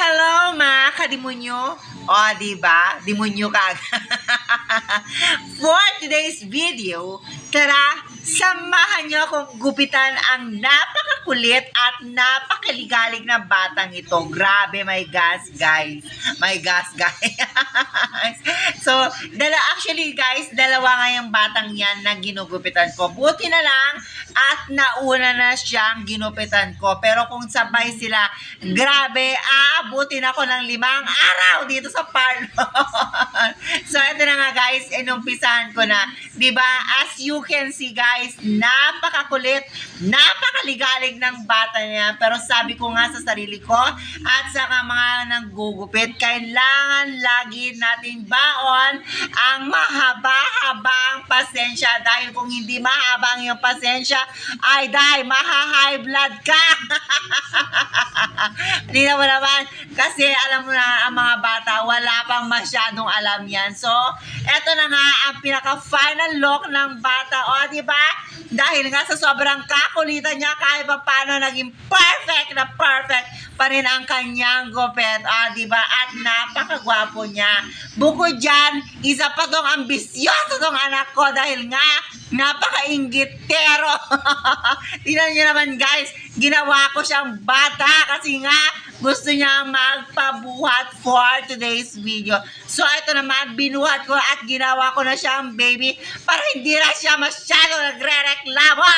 Hello, mga kadimonyo. O, diba? Demonyo ka. For today's video, tara, samahan niyo akong gupitan ang napakakulit at napakaligalig na batang ito. Grabe, my gosh, guys. My gosh, guys. So, actually, guys, dalawa nga yung batang yan na ginugupitan ko. Buti na lang at nauna na siyang ginupitan ko. Pero kung sabay sila, grabe, aabutin ako ng 5 araw dito sa parlor. So, ito na nga, guys, inumpisahan ko na. Diba? As you can see, guys, napakakulit, napakaligalig ng bata niya. Pero sabi ko nga sa sarili ko at sa mga nanggugupit, kailangan lagi natin baon ang mahaba-habang pasensya. Dahil kung hindi mahaba ang iyong pasensya, ay dahil maha-high blood ka. Hindi mo naman. Kasi alam mo na, ang mga bata, wala pang masyadong alam yan. So, eto na nga ang pinaka-final look ng bata. O, diba? Dahil nga sa sobrang kakulitan niya, kahit pa paano naging perfect na perfect pa rin ang kanyang gupit. Diba? At napakagwapo niya. Bukod dyan, isa pa tong ambisyoso tong anak ko dahil nga napaka-inggitero. Tingnan niyo naman, guys, ginawa ko siyang bata kasi nga gusto niya magpabuhat for today's video. So, ito naman, binuhat ko at ginawa ko na siyang baby para hindi na siya masyado nagre-reklamo.